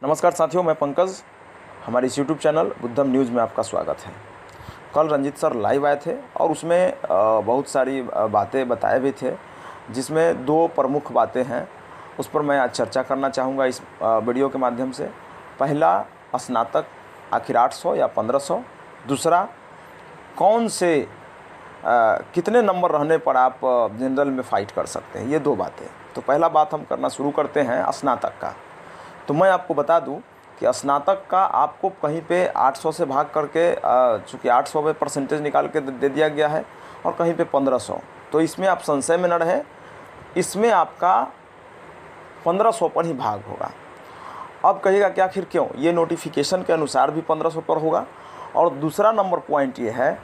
नमस्कार साथियों, मैं पंकज। हमारे इस यूट्यूब चैनल बुद्धम न्यूज़ में आपका स्वागत है। कल रंजीत सर लाइव आए थे और उसमें बहुत सारी बातें बताए भी थे, जिसमें दो प्रमुख बातें हैं। उस पर मैं आज चर्चा करना चाहूँगा इस वीडियो के माध्यम से। पहला, स्नातक आखिर 800 या 1500। दूसरा, कौन से कितने नंबर रहने पर आप जनरल में फ़ाइट कर सकते हैं। ये दो बातें। तो पहला बात हम करना शुरू करते हैं स्नातक का। तो मैं आपको बता दूं कि स्नातक का आपको कहीं पे 800 से भाग करके चूँकि 800 पे परसेंटेज निकाल के दे दिया गया है और कहीं पे 1500। तो इसमें आप संशय में न रहें, इसमें आपका 1500 पर ही भाग होगा। अब कहिएगा कि आखिर क्यों? ये नोटिफिकेशन के अनुसार भी 1500 पर होगा। और दूसरा नंबर पॉइंट ये है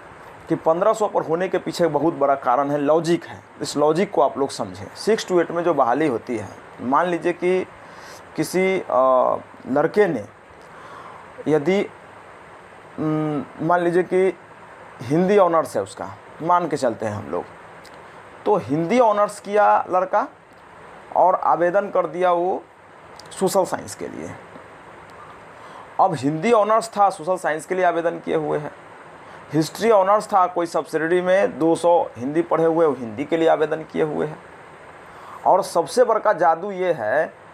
कि 1500 पर होने के पीछे बहुत बड़ा कारण है, लॉजिक है। इस लॉजिक को आप लोग समझें। 6 to 8 में जो बहाली होती है, मान लीजिए कि किसी लड़के ने यदि मान लीजिए कि हिंदी ऑनर्स है उसका, मान के चलते हैं हम लोग, तो हिंदी ऑनर्स किया लड़का और आवेदन कर दिया वो सोशल साइंस के लिए। अब हिंदी ऑनर्स था, सोशल साइंस के लिए आवेदन किए हुए हैं। हिस्ट्री ऑनर्स था, कोई सब्सिडी में 200 हिंदी पढ़े हुए, वो हिंदी के लिए आवेदन किए हुए हैं। और सबसे बड़ा जादू ये है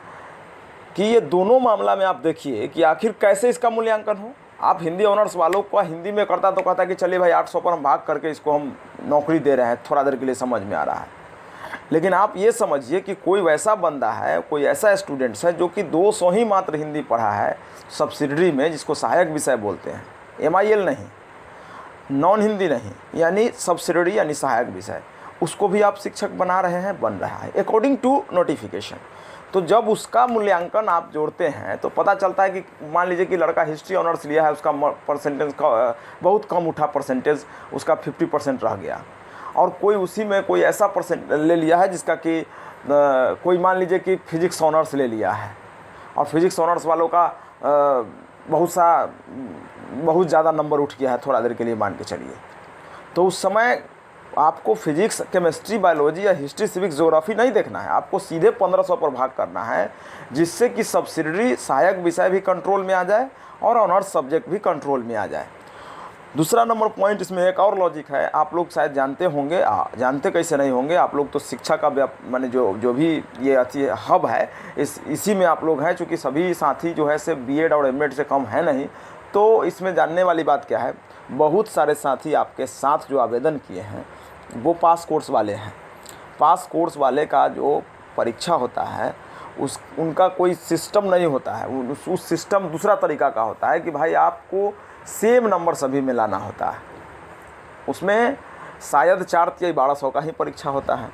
कि ये दोनों मामला में आप देखिए कि आखिर कैसे इसका मूल्यांकन हो। आप हिंदी ऑनर्स वालों को हिंदी में करता तो कहता कि चलिए भाई 800 पर हम भाग करके इसको हम नौकरी दे रहे हैं, थोड़ा देर के लिए समझ में आ रहा है। लेकिन आप ये समझिए कि कोई वैसा बंदा है, कोई ऐसा स्टूडेंट्स है जो कि 200 ही मात्र हिंदी पढ़ा है सब्सिडरी में, जिसको सहायक विषय बोलते हैं, MIL नहीं, नॉन हिंदी नहीं, यानी सब्सिडरी यानी सहायक विषय, उसको भी आप शिक्षक बना रहे हैं, बन रहा है अकॉर्डिंग टू नोटिफिकेशन। तो जब उसका मूल्यांकन आप जोड़ते हैं तो पता चलता है कि मान लीजिए कि लड़का हिस्ट्री ऑनर्स लिया है, उसका परसेंटेज का बहुत कम उठा, परसेंटेज उसका 50% रह गया। और कोई उसी में कोई ऐसा परसेंट ले लिया है जिसका कि कोई मान लीजिए कि फिजिक्स ऑनर्स ले लिया है, और फिजिक्स ऑनर्स वालों का बहुत ज़्यादा नंबर उठ गया है, थोड़ा देर के लिए मान के चलिए। तो उस समय आपको फिजिक्स, केमिस्ट्री, बायोलॉजी या हिस्ट्री, सिविक्स, ज्योग्राफी नहीं देखना है, आपको सीधे 1500 पर भाग करना है, जिससे कि सब्सिडरी सहायक विषय भी कंट्रोल में आ जाए और ऑनर्स सब्जेक्ट भी कंट्रोल में आ जाए। दूसरा नंबर पॉइंट, इसमें एक और लॉजिक है, आप लोग शायद जानते होंगे, जानते कैसे नहीं होंगे, आप लोग तो शिक्षा का माने जो भी ये अच्छी हब है, इसी में आप लोग हैं। चूँकि सभी साथी जो है से BEd और MEd से कम है नहीं, तो इसमें जानने वाली बात क्या है, बहुत सारे साथी आपके साथ जो आवेदन किए हैं वो पास कोर्स वाले हैं। पास कोर्स वाले का जो परीक्षा होता है उनका कोई सिस्टम नहीं होता है, उस सिस्टम दूसरा तरीका का होता है कि भाई आपको सेम नंबर सभी में लाना होता है। उसमें शायद 4 या 1200 का ही परीक्षा होता है,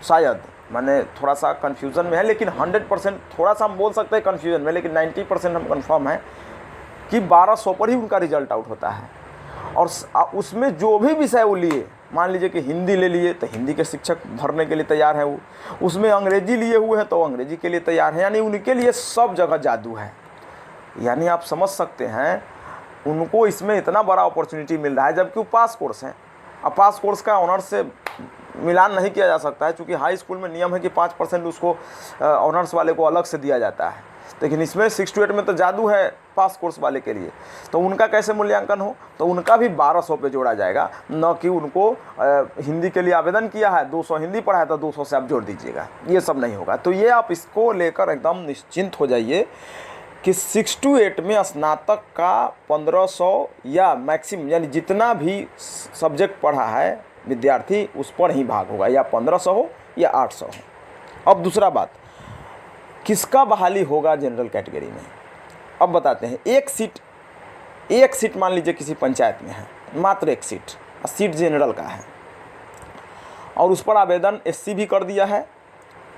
शायद, मैंने थोड़ा सा कन्फ्यूज़न में है, लेकिन 100% थोड़ा सा हम बोल सकते हैं कन्फ्यूज़न में, लेकिन 90% हम कन्फर्म है कि 1200 पर ही उनका रिजल्ट आउट होता है। और उसमें जो भी विषय वो लिए, मान लीजिए कि हिंदी ले लिए तो हिंदी के शिक्षक भरने के लिए तैयार है वो, उसमें अंग्रेजी लिए हुए हैं तो अंग्रेजी के लिए तैयार है, यानी उनके लिए सब जगह जादू है। यानी आप समझ सकते हैं उनको इसमें इतना बड़ा अपॉर्चुनिटी मिल रहा है, जबकि वो पास कोर्स है। अब पास कोर्स का ऑनर्स से मिलान नहीं किया जा सकता है, क्योंकि हाई स्कूल में नियम है कि 5% उसको ऑनर्स वाले को अलग से दिया जाता है, लेकिन इसमें 6 to 8 में तो जादू है पास कोर्स वाले के लिए। तो उनका कैसे मूल्यांकन हो? तो उनका भी 1200 पे जोड़ा जाएगा, न कि उनको हिंदी के लिए आवेदन किया है, 200 हिंदी पढ़ा है तो 200 से आप जोड़ दीजिएगा, ये सब नहीं होगा। तो ये आप इसको लेकर एकदम निश्चिंत हो जाइए कि 6 to 8 में स्नातक का 1500 या मैक्सिमम, यानी जितना भी सब्जेक्ट पढ़ा है विद्यार्थी उस पर ही भाग होगा, या 1500 हो या 800 हो। अब दूसरा बात, किसका बहाली होगा जनरल कैटेगरी में? अब बताते हैं। एक सीट मान लीजिए किसी पंचायत में है, मात्र एक सीट जनरल का है, और उस पर आवेदन SC भी कर दिया है,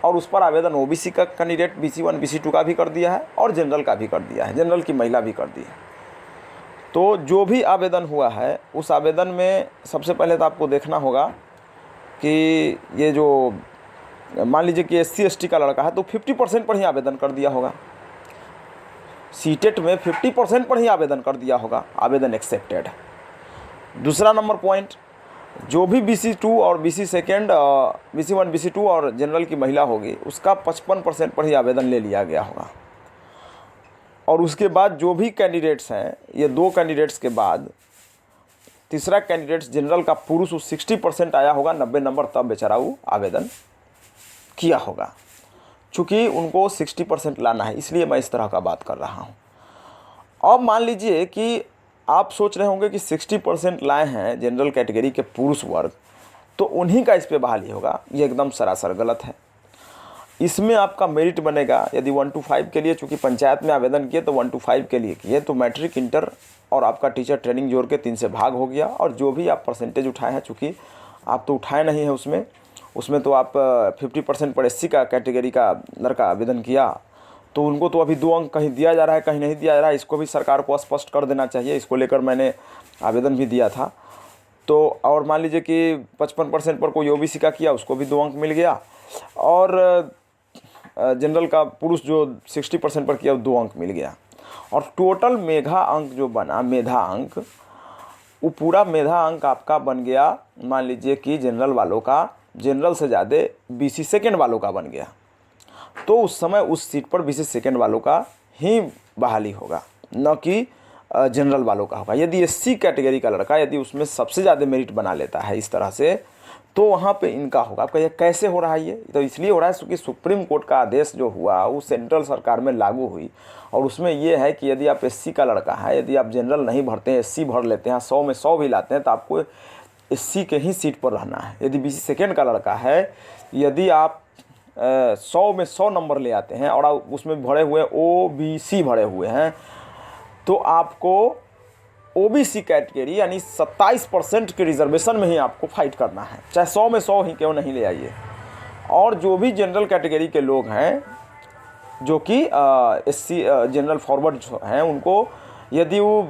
और उस पर आवेदन OBC का कैंडिडेट BC1 BC2 का भी कर दिया है, और जनरल का भी कर दिया है, जनरल की महिला भी कर दी है। तो जो भी आवेदन हुआ है उस आवेदन में सबसे पहले तो आपको देखना होगा कि ये जो मान लीजिए कि SC ST का लड़का है तो 50% पर ही आवेदन कर दिया होगा, सीटेट में 50% पर ही आवेदन कर दिया होगा, आवेदन एक्सेप्टेड। दूसरा नंबर पॉइंट, जो भी BC2 और BC सेकेंड, BC1 BC2 और जनरल की महिला होगी उसका 55% पर ही आवेदन ले लिया गया होगा। और उसके बाद जो भी कैंडिडेट्स हैं, ये 2 कैंडिडेट्स के बाद तीसरा कैंडिडेट्स जनरल का पुरुष 60% आया होगा, 90 नंबर, तब बेचारा वो आवेदन किया होगा। चूँकि उनको 60% लाना है, इसलिए मैं इस तरह का बात कर रहा हूँ। अब मान लीजिए कि आप सोच रहे होंगे कि 60% लाए हैं जनरल कैटेगरी के पुरुष वर्ग, तो उन्हीं का इस पर बहाली होगा। ये एकदम सरासर गलत है। इसमें आपका मेरिट बनेगा यदि 1 to 5 के लिए, चूँकि पंचायत में आवेदन किए तो 1 to 5 के लिए किए, तो मैट्रिक, इंटर और आपका टीचर ट्रेनिंग जोड़ के 3 से भाग हो गया। और जो भी आप परसेंटेज उठाए हैं, चूँकि आप तो उठाए नहीं हैं उसमें तो आप 50% पर SC का कैटेगरी का लड़का आवेदन किया, तो उनको तो अभी 2 अंक कहीं दिया जा रहा है, कहीं नहीं दिया जा रहा है। इसको भी सरकार को स्पष्ट कर देना चाहिए। इसको लेकर मैंने आवेदन भी दिया था। तो और मान लीजिए कि 55% पर कोई OBC का किया, उसको भी 2 अंक मिल गया। और जनरल का पुरुष जो 60% पर किया, 2 अंक मिल गया। और टोटल मेधा अंक जो बना, मेधा अंक, वो पूरा मेधा अंक आपका बन गया, मान लीजिए कि जनरल वालों का, जनरल से ज़्यादा BC सेकेंड वालों का बन गया। तो उस समय उस सीट पर BC सेकेंड वालों का ही बहाली होगा, न कि जनरल वालों का होगा। यदि SC कैटेगरी का लड़का यदि उसमें सबसे ज़्यादा मेरिट बना लेता है इस तरह से, तो वहाँ पे इनका होगा। आपका ये कैसे हो रहा है? ये तो इसलिए हो रहा है क्योंकि सुप्रीम कोर्ट का आदेश जो हुआ वो सेंट्रल सरकार में लागू हुई, और उसमें ये है कि यदि आप SC का लड़का है, यदि आप जनरल नहीं भरते हैं, SC भर लेते हैं, 100 में 100 भी लाते हैं, तो आपको SC के ही सीट पर रहना है। यदि BC सेकेंड का लड़का है, यदि आप 100 में 100 नंबर ले आते हैं और उसमें भरे हुए OBC भरे हुए हैं, तो आपको OBC कैटेगरी यानी 27% के रिजर्वेशन में ही आपको फाइट करना है, चाहे 100 में 100 ही क्यों नहीं ले आइए। और जो भी जनरल कैटेगरी के लोग हैं, जो कि SC जनरल फॉरवर्ड हैं, उनको यदि वो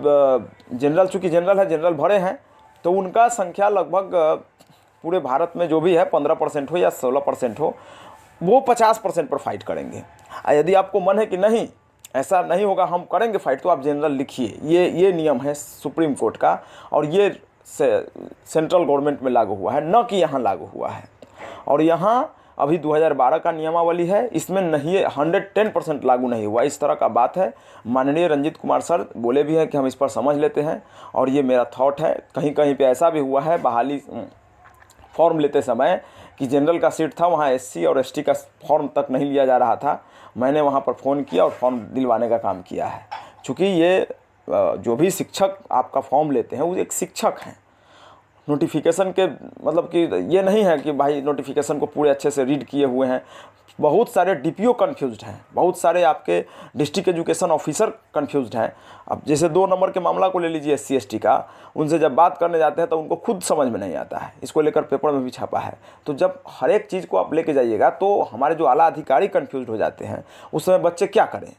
जनरल, चूँकि जनरल है, जनरल भरे हैं, तो उनका संख्या लगभग पूरे भारत में जो भी है 15% हो या 16% हो, वो 50% पर फाइट करेंगे। यदि आपको मन है कि नहीं, ऐसा नहीं होगा, हम करेंगे फाइट, तो आप जनरल लिखिए। ये नियम है सुप्रीम कोर्ट का, और ये सेंट्रल गवर्नमेंट में लागू हुआ है, न कि यहाँ लागू हुआ है। और यहाँ अभी 2012 का नियमावली है, इसमें नहीं, 110% लागू नहीं हुआ, इस तरह का बात है। माननीय रंजीत कुमार सर बोले भी हैं कि हम इस पर समझ लेते हैं, और ये मेरा थॉट है। कहीं कहीं पे ऐसा भी हुआ है, बहाली फॉर्म लेते समय कि जनरल का सीट था, वहाँ SC और ST का फॉर्म तक नहीं लिया जा रहा था। मैंने वहाँ पर फ़ोन किया और फॉर्म दिलवाने का काम किया है। चूँकि ये जो भी शिक्षक आपका फॉर्म लेते हैं वो एक शिक्षक हैं। नोटिफिकेशन के मतलब कि ये नहीं है कि भाई नोटिफिकेशन को पूरे अच्छे से रीड किए हुए हैं। बहुत सारे DPO कन्फ्यूज्ड हैं, बहुत सारे आपके डिस्ट्रिक्ट एजुकेशन ऑफिसर कन्फ्यूज्ड हैं। अब जैसे 2 नंबर के मामला को ले लीजिए, SC ST का, उनसे जब बात करने जाते हैं तो उनको खुद समझ में नहीं आता है। इसको लेकर पेपर में भी छापा है। तो जब हर एक चीज़ को आप लेके जाइएगा तो हमारे जो आला अधिकारी कन्फ्यूज हो जाते हैं, उस समय बच्चे क्या करें।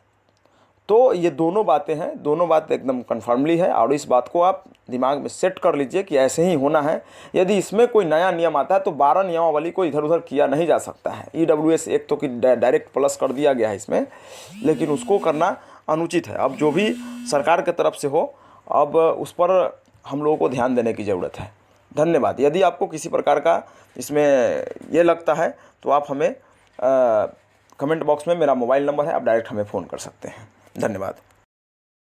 तो ये दोनों बातें हैं, दोनों बात एकदम कन्फर्मली है, और इस बात को आप दिमाग में सेट कर लीजिए कि ऐसे ही होना है। यदि इसमें कोई नया नियम आता है तो 12 नियमावली को इधर उधर किया नहीं जा सकता है। EWS एक तो कि डायरेक्ट प्लस कर दिया गया है इसमें, लेकिन उसको करना अनुचित है। अब जो भी सरकार की तरफ से हो, अब उस पर हम लोगों को ध्यान देने की ज़रूरत है। धन्यवाद। यदि आपको किसी प्रकार का इसमें ये लगता है तो आप हमें कमेंट बॉक्स में, मेरा मोबाइल नंबर है, आप डायरेक्ट हमें फ़ोन कर सकते हैं। धन्यवाद।